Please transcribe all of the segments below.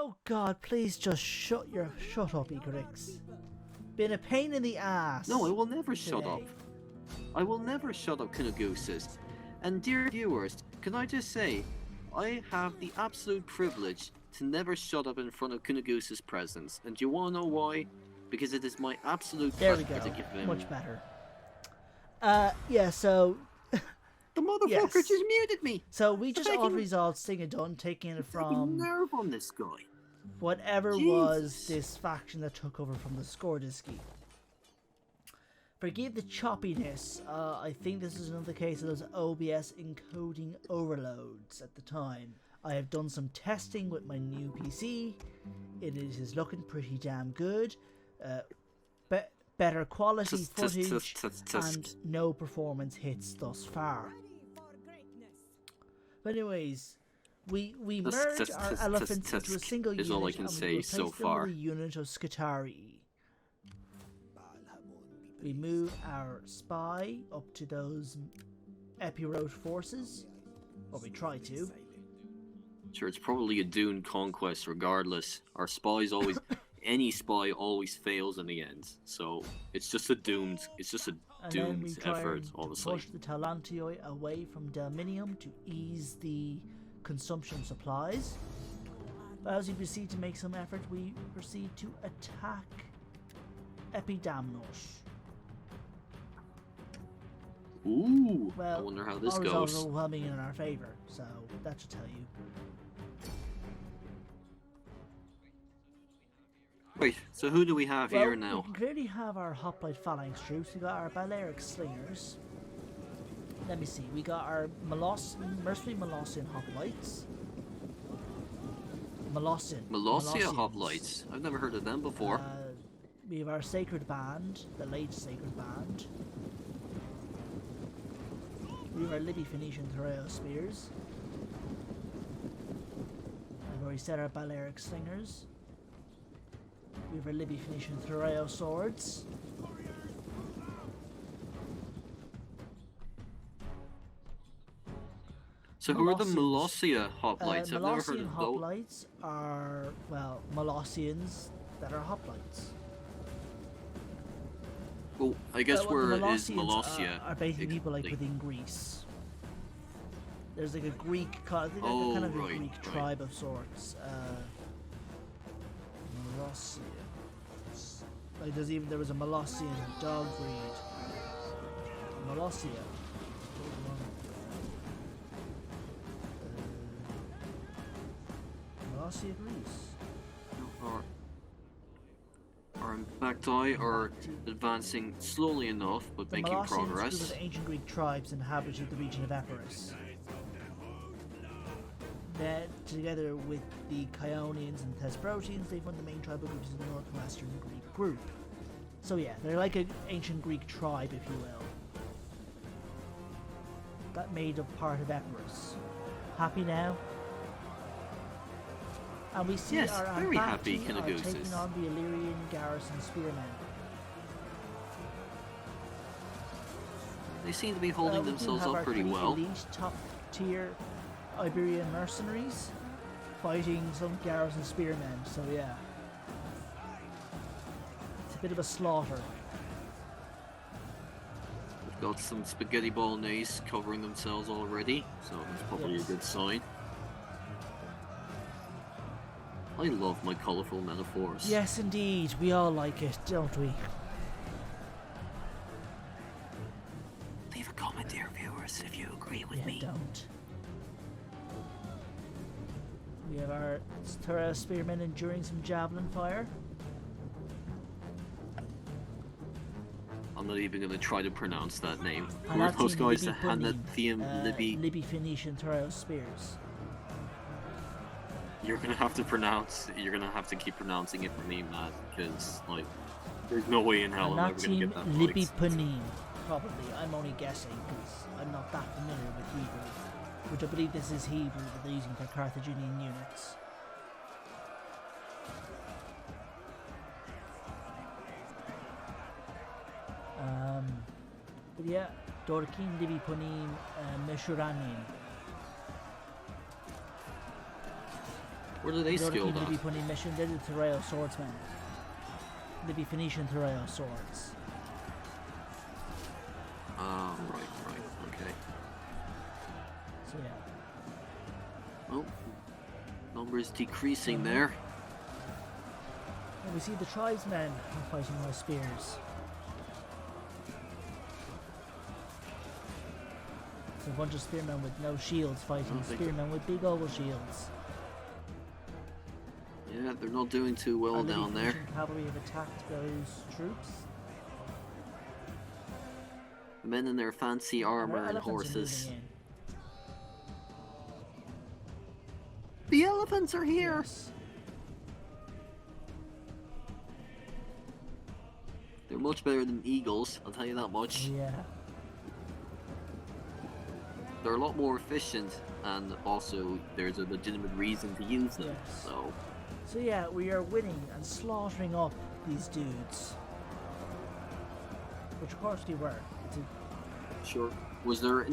Oh god, please just shut up, Icarix. Been a pain in the ass. No, I will never today. shut up. I will never shut up, Kunagusis. And dear viewers, can I just say, I have the absolute privilege to never shut up in front of Kunagusis' presence. And do you want to know why? Because it is my absolute pleasure to give him... Much better. Yeah, so... The motherfucker just muted me! So we just auto-resolved Sing-A-Done, taking it from... nerve on this guy. Whatever was this faction that took over from the Skordisky. Forgive the choppiness, I think this is another case of those OBS encoding overloads at the time. I have done some testing with my new PC. It is looking pretty damn good. Better quality footage and no performance hits thus far. But anyways, we merge our elephants into a single unit all I can say so far. With a unit of Skitarii. We move our spy up to those Epirot forces, or we try to. Sure, it's probably a Dune conquest regardless. Our spies always, any spy always fails in the end. So it's just a doomed effort, honestly. Push the Talantioi away from Delminium to ease the consumption supplies. But as we proceed to make some effort, we proceed to attack Epidamnos. Ooh, well, I wonder how this goes. Results overwhelming in our favor, so that should tell you. Wait, so who do we have here now? We clearly have our Hoplite Phalanx troops. We got our Balearic Slingers. Let me see. We got our Mercenary Molossian Hoplites. Molossia Hoplites. I've never heard of them before. We have our Sacred Band, the late Sacred Band. We have our Libby Phoenician Thoreo Spears. We've already said our Balearic Slingers. We have our Libby Phoenician Thoreo Swords. So who are the Molossia Hoplites? I've never heard of those. Hoplites are, well, Molossians that are Hoplites. Well, I guess where is Molossia? Are basically people like within Greece. There's like a Greek, kind of a Greek tribe of sorts. Molossia. Like there was a Molossian dog breed. Molossia. Molossia, Greece. Our Impacti are advancing slowly enough, but making progress. The Molossians were ancient Greek tribes inhabited the region of Epirus. Then, together with the Chionians and Thesprotians, they formed the main tribal groups of the northwestern Greek group. So yeah, they're like an ancient Greek tribe, if you will. That made up part of Epirus. Happy now? And we see our very happy taking on the Illyrian garrison spearmen. They seem to be holding themselves up pretty well. Elite top-tier Iberian mercenaries fighting some garrison spearmen, so yeah. It's a bit of a slaughter. We've got some spaghetti bolognese covering themselves already, so that's probably a good sign. I love my colourful metaphors. Yes, indeed. We all like it, don't we? Leave a comment here, viewers, if you agree with me. Don't. We have our Thoreo spearmen enduring some javelin fire. I'm not even going to try to pronounce that name. Who are those guys that had that theme, Libby Phoenician Thoreo spears. You're gonna have to keep pronouncing it for me, Matt, because, like, there's no way in hell I'm ever gonna get that right. Libby Panim, probably. I'm only guessing, because I'm not that familiar with Hebrew. Which I believe this is Hebrew that they're using for Carthaginian units. But yeah, Dorkin, Libby Panim, Meshuranim. What are they The other skilled people to be at? putting mission, they're the Terreo swordsmen. They'd be Phoenician Terreo swords. Ah, right, okay. So yeah. Oh, numbers decreasing there. And we see the tribesmen are fighting with spears. So a bunch of spearmen with no shields fighting spearmen with big oval shields. Yeah, they're not doing too well And the down there. Phoenician cavalry have attacked those troops. The men in their fancy And our armor and elephants are horses. moving in. The elephants are here! Yes. They're much better than eagles, I'll tell you that much. Yeah. They're a lot more efficient, and also there's a legitimate reason to use them. Yes. So yeah, we are winning and slaughtering up these dudes. Which of course we were. It's a, sure. Was there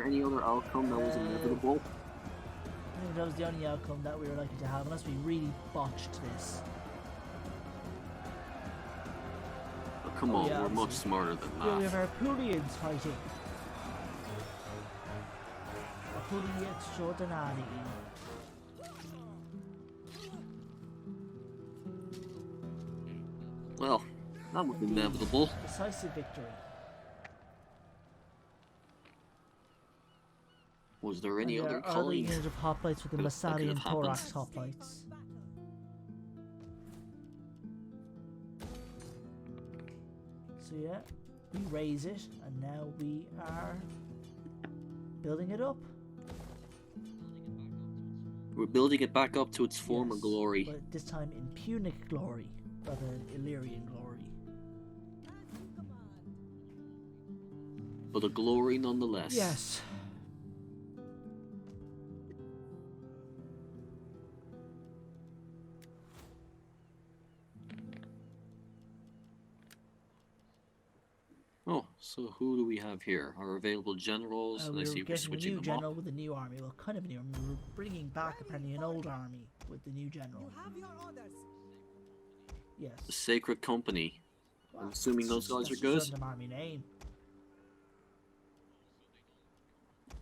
any other outcome that was inevitable? I think that was the only outcome that we were likely to have, unless we really botched this. Oh, come on, yeah, we're much obviously. smarter than Yeah, we that. have Apulians fighting. Apuli extraordinary. Well, that was Indeed. inevitable. Decisive victory. Was there any And other there are other kind? unit of hoplites with the that could Massalian have happened? thorax hoplites. So yeah, we raise it, and now we are building it up. We're building it back up to its former Yes, glory. but this time in Punic glory, rather than Illyrian glory. But a glory nonetheless. Yes. Oh, so who do we have here? Our available generals? And I We're see we're getting a switching new them general up. with a new army. Well, kind of a new army. We're bringing back apparently an old army with the new general. Have your orders. Yes. The Sacred Company. I'm assuming those guys are That's good? just an army name.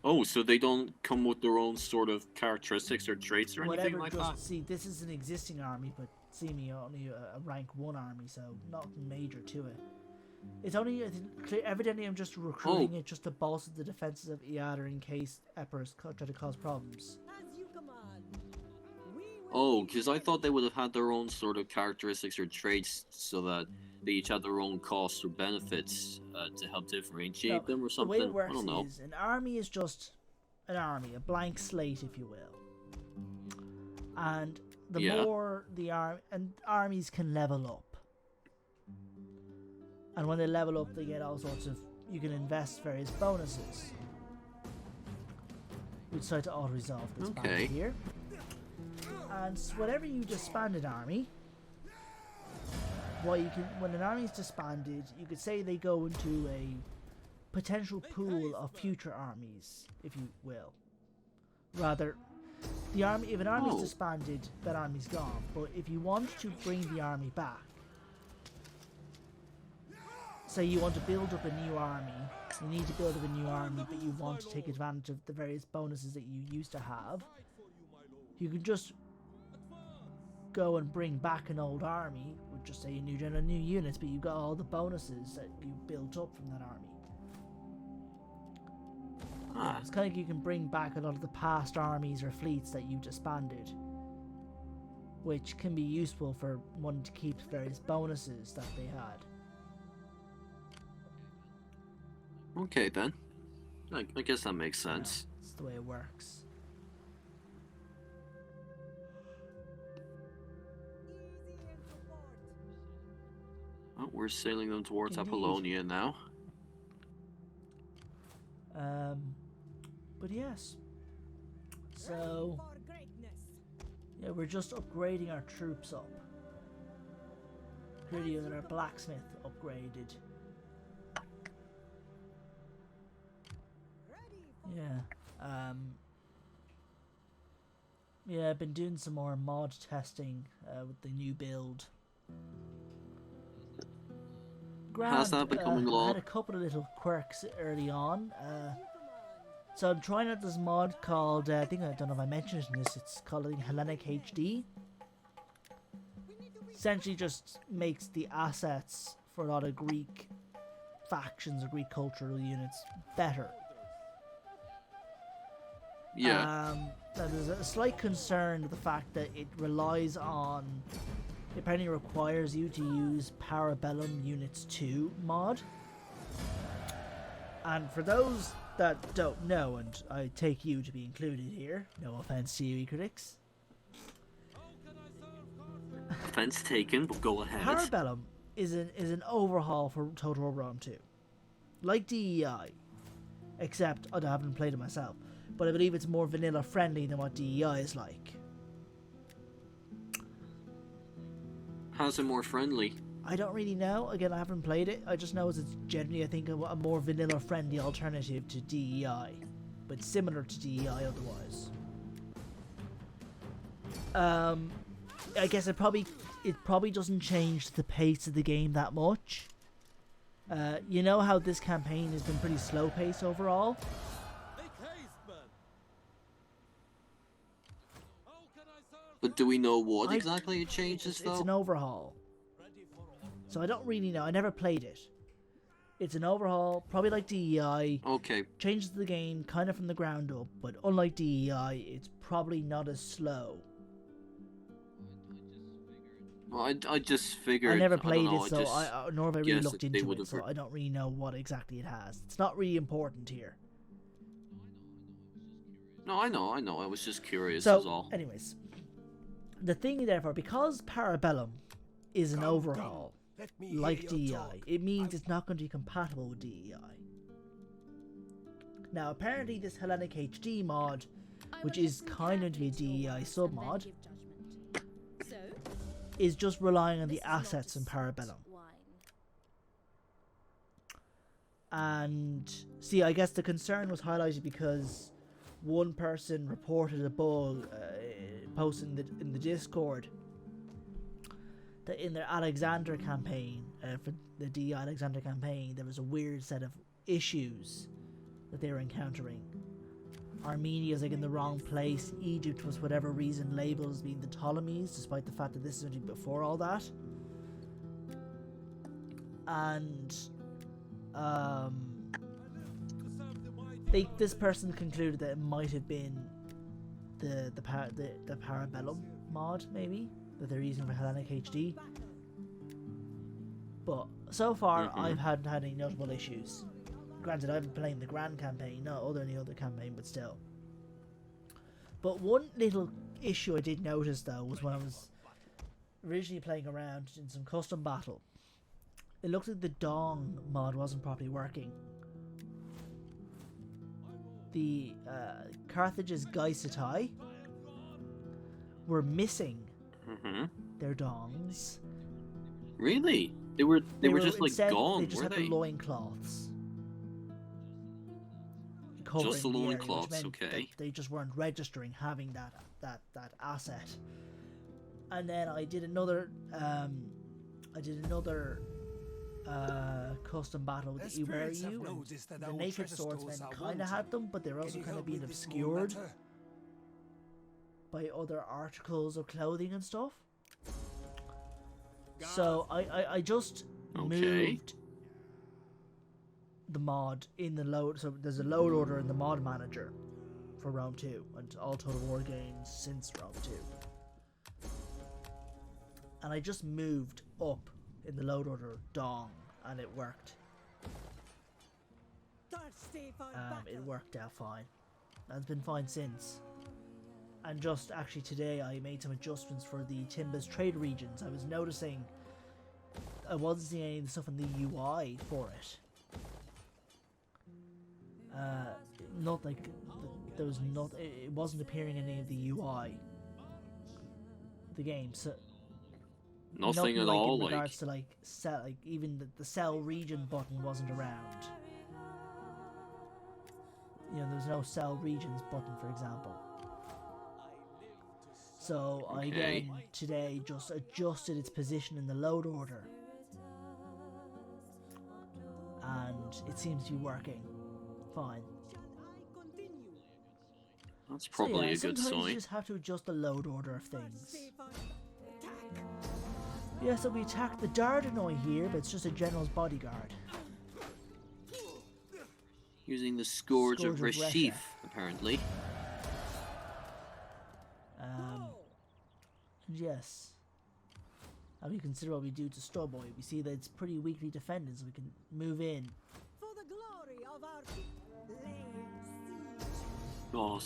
Oh, so they don't come with their own sort of characteristics or traits or anything Whatever, like just that? see, this is an existing army, but see me only a rank 1 army, so nothing major to it. It's only, evidently I'm just recruiting it just to bolster the defenses of Iada in case Emperors try to cause problems. As you command. We will Oh, because I thought they would have had their own sort of characteristics or traits so that they each had their own costs or benefits to help differentiate them or The something. way it works I don't know. is an army is just an army, a blank slate, if you will. And the Yeah. more the armies can level up. And when they level up, they get all sorts of. You can invest various bonuses. We decide to auto-resolve this battle Okay. here. And whenever you disband an army, when an army is disbanded, you could say they go into a potential pool of future armies, if you will. Rather, if an army is Oh. disbanded, that army's gone. But if you want to bring the army back, say you want to build up a new army, you need to build up a new army, but you want to take advantage of the various bonuses that you used to have, you can just go and bring back an old army with just say a new general, new units, but you got all the bonuses that you built up from that army. Ah, It's kind of like you can bring back a lot of the past armies or fleets that you disbanded, which can be useful for wanting to keep various bonuses that they had. okay then. I guess that makes sense. That's the way it works. easy in support. Oh, we're sailing them towards Indeed. Apollonia now. But yes. So For greatness. yeah, we're just upgrading our troops up. Pretty that our blacksmith upgraded. Ready for Yeah. Yeah, I've been doing some more mod testing with the new build. How's Grand, that been coming I along? had a couple of little quirks early on. So I'm trying out this mod called, I don't know if I mentioned it in this, it's called I think, Hellenic HD. Essentially just makes the assets for a lot of Greek factions or Greek cultural units better. Yeah. Now there's a slight concern with the fact that it relies on, it apparently requires you to use Parabellum Units 2 mod. And for those that don't know, and I take you to be included here, no offense to you, critics. Offense taken, but go ahead. Parabellum is an overhaul for Total War Rome 2. Like DEI, except I haven't played it myself, but I believe it's more vanilla friendly than what DEI is like. How's it more friendly? I don't really know. Again, I haven't played it. I just know it's generally, I think, a more vanilla friendly alternative to DEI, but similar to DEI otherwise. I guess it probably doesn't change the pace of the game that much. You know how this campaign has been pretty slow paced overall? But do we know what exactly it changes, though? It's an overhaul. So I don't really know. I never played it. It's an overhaul, probably like DEI. Okay. Changes the game kind of from the ground up, but unlike DEI, it's probably not as slow. Well, I just figured. I never don't played know, it, so nor have I really guessed looked that they into would it, have so I don't really know what exactly it has. It's not really important here. No, I know. I was just curious, So, is all. anyways, the thing, therefore, because Parabellum is an overhaul, like DEI, it means it's not going to be compatible with DEI. Now, apparently, this Hellenic HD mod, which is kind of a DEI submod, is just relying on the assets in Parabellum. And see, I guess the concern was highlighted because one person reported a bug posted in the Discord that in their Alexander campaign, for the DE Alexander campaign, there was a weird set of issues that they were encountering. Armenia was like in the wrong place. Egypt was, for whatever reason, labeled as being the Ptolemies, despite the fact that this is only before all that. And this person concluded that it might have been the Parabellum mod, maybe, that they're using for Hellenic HD. But so far, I haven't had any notable issues. Granted, I've been playing the Grand campaign, not any other campaign, but still. But one little issue I did notice, though, was when I was originally playing around in some custom battle. It looked like the Dong mod wasn't properly working. The Carthage's Gaisatai were missing their dongs. Really? They were just like instead, gone, they just were had they? the loincloths. Just the covering area, loincloths, which meant okay. that they just weren't registering having that asset. And then I did another custom battle with the Uberu. The naked swordsmen kind of had them, but they're also kind of being obscured by other articles of clothing and stuff. So I just moved the mod in the load. So there's a load order in the mod manager for Rome 2 and all Total War games since Rome 2. And I just moved up in the load order Dong, and it worked. It worked out fine. And it's been fine since. And just actually today I made some adjustments for the Timbe's trade regions. I was noticing I wasn't seeing any of the stuff in the UI for it. Not like there was not. It wasn't appearing in any of the UI. The game, so nothing at like all. In regards to like sell, like even the sell region button wasn't around. You know, there was no sell regions button, for example. So I Okay. again today just adjusted its position in the load order, and it seems to be working fine. Shall I continue? That's So probably yeah, a good sometimes you sign. just have to adjust the load order of things. Safe on attack. Yeah, so we attacked the Dardanoi here, but it's just a general's bodyguard. Using the Scourge of Scourge of Reshif, Resha. apparently. And yes. And we consider what we do to Stowboy. We see that it's pretty weakly defended, so we can move in. For the glory of our laying siege. God,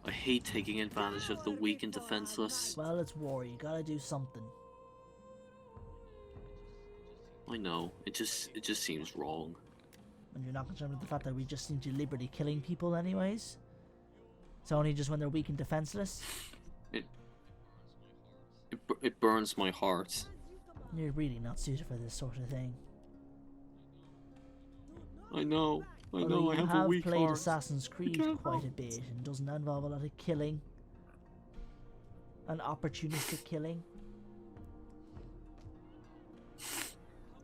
I hate taking advantage of the weak and defenseless. Well, it's war. You gotta do something. I know, it just seems wrong. And you're not concerned with the fact that we just seem to be deliberately killing people anyways? It's only just when they're weak and defenseless? It burns my heart. You're really not suited for this sort of thing. I know, Although I you have a weak played heart. Assassin's Creed can't quite a help bit, and doesn't that involve a lot of killing? And opportunistic killing?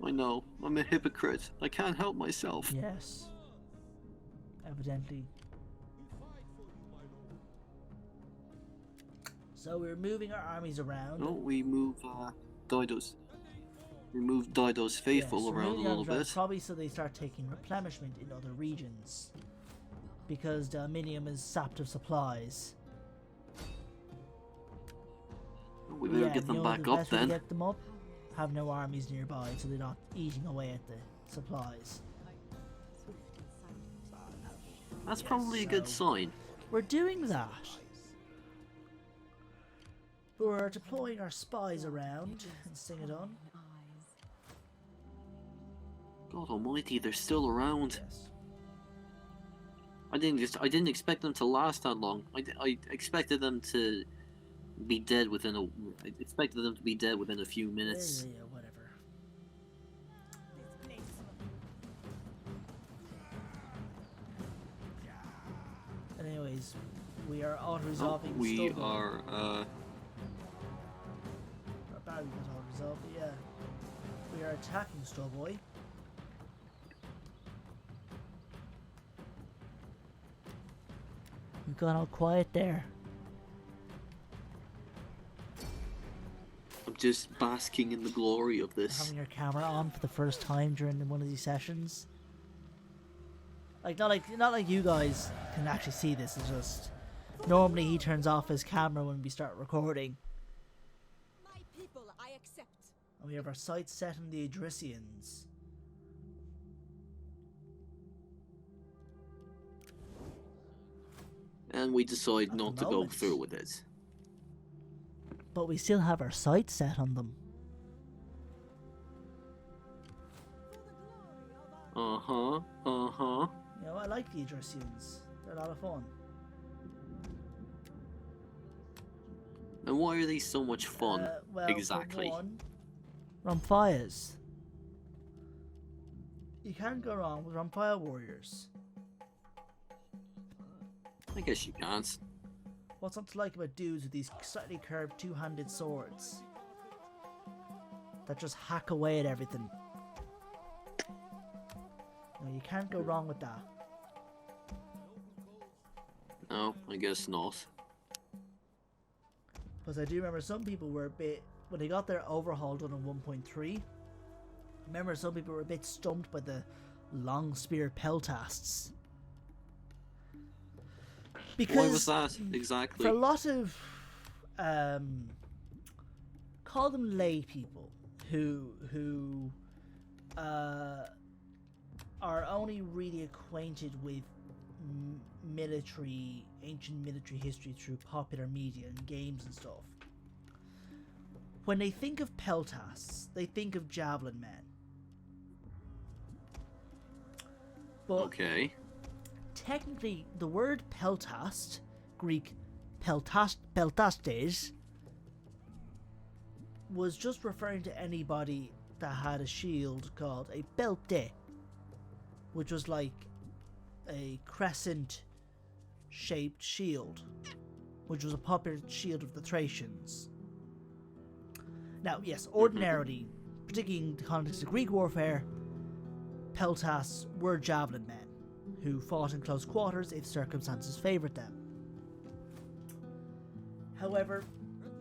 I know, I'm a hypocrite. I can't help myself. Yes. Evidently. So we're moving our armies around. No, we move Dido's. We move Dido's faithful Yes, we're around a moving little armies around, bit. probably so they start taking replenishment in other regions. Because Dalminium is sapped of supplies. We better Yeah, get them you know, back the up best way to then. get them up, have no armies nearby so they're not eating away at the supplies. That's probably a good so- sign. We're doing that. We're deploying our spies around and sing it on. God almighty, they're still around. Yes. I didn't expect them to last that long. I expected them to be dead within a few minutes. Yeah, whatever. This place. Anyways, we are auto-resolving. We Stowboy. are Our battery was auto-resolved, but yeah. We are attacking Stowboy. We've gone all quiet there. I'm just basking in the glory of this. Having your camera on for the first time during one of these sessions. Like not like you guys can actually see this. It's just normally he turns off his camera when we start recording. My people, I accept. And we have our sights set on the Idrisians. And we decide At not the to go moment. through with it. But we still have our sights set on them. For the glory of our Uh-huh. You know, I like the Idrisians. They're a lot of fun. And why are these so much fun? Well, exactly. For one, Ramphires. You can't go wrong with Ramphire warriors. I guess you can't. What's not to like about dudes with these slightly curved two-handed swords that just hack away at everything? No, you can't go wrong with that. No, I guess not. Because I do remember some people were a bit, when they got their overhaul done on 1.3, remember some people were a bit stumped by the long spear peltasts. Because Why was that exactly? for a lot of call them lay people who are only really acquainted with ancient military history through popular media and games and stuff. When they think of peltasts, they think of javelin men. But Okay. technically, the word peltast, Greek peltastes, was just referring to anybody that had a shield called a belte, which was like a crescent-shaped shield. which was a popular shield of the Thracians. Now, yes, ordinarily, particularly in the context of Greek warfare, peltasts were javelin men who fought in close quarters if circumstances favoured them. However,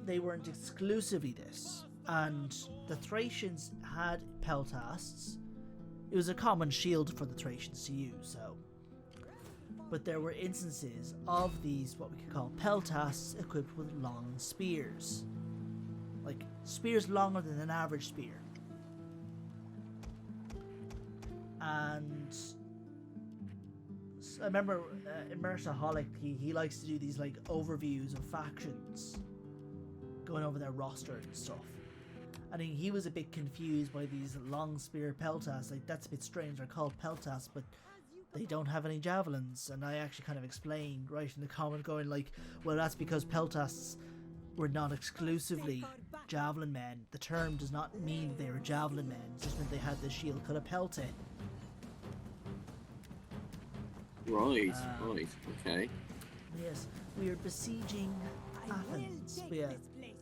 they weren't exclusively this, and the Thracians had peltasts. It was a common shield for the Thracians to use, so. But there were instances of these, what we could call peltasts, equipped with long spears. Like, spears longer than an average spear. And I remember Immersaholic, he likes to do these like overviews of factions, going over their roster and stuff. And he was a bit confused by these long spear peltasts. Like, that's a bit strange, they're called peltasts, but they don't have any javelins. And I actually kind of explained right in the comment, going like, well, that's because peltasts were not exclusively javelin men. The term does not mean they were javelin men, it just meant they had the shield called a pelta. Right, right, okay. Yes, we are besieging I will Athens. take But yeah, this place.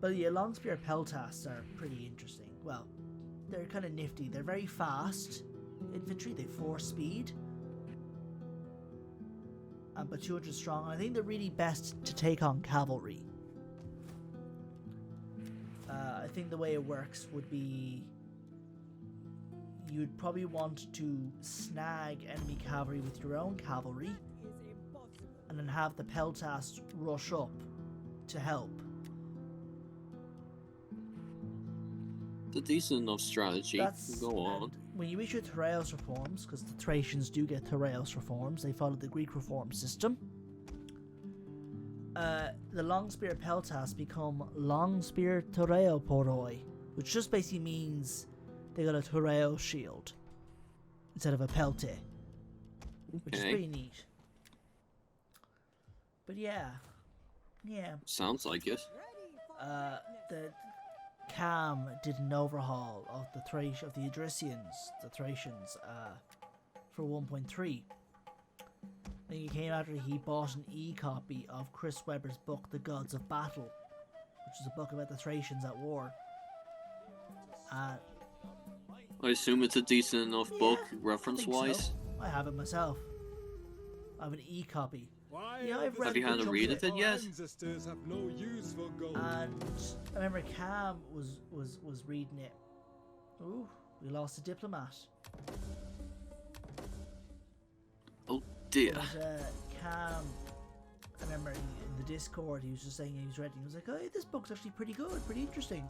but yeah, long spear peltasts are pretty interesting. Well, they're kind of nifty. They're very fast infantry. They 4 speed, but 200 strong. And I think they're really best to take on cavalry. I think the way it works would be you'd probably want to snag enemy cavalry with your own cavalry, Is impossible. and then have the peltasts rush up to help. The decent enough strategy. Go on. and when you issue Theraeus reforms, because the Thracians do get Theraeus reforms, they follow the Greek reform system. The long spear peltasts become long spear Theraeoporoi, which just basically means they got a Theraeus shield instead of a pelte, which is Okay. pretty neat. But yeah, Sounds like it. Ready for the Cam did an overhaul of the Odrysians, the Thracians, for 1.3. I think it came after he bought an e-copy of Chris Webber's book, The Gods of Battle, which is a book about the Thracians at war. I assume it's a decent enough book, Yeah, reference-wise. so. I have it myself. I have an e-copy. Why Yeah, I've are read Have you had good a chunks read of of it yet? ancestors have no use for gold. And I remember Cam was reading it. Ooh, we lost a diplomat. Oh dear. But Cam, I remember in the Discord, he was just saying he was reading. He was like, "Oh, this book's actually pretty good, pretty interesting."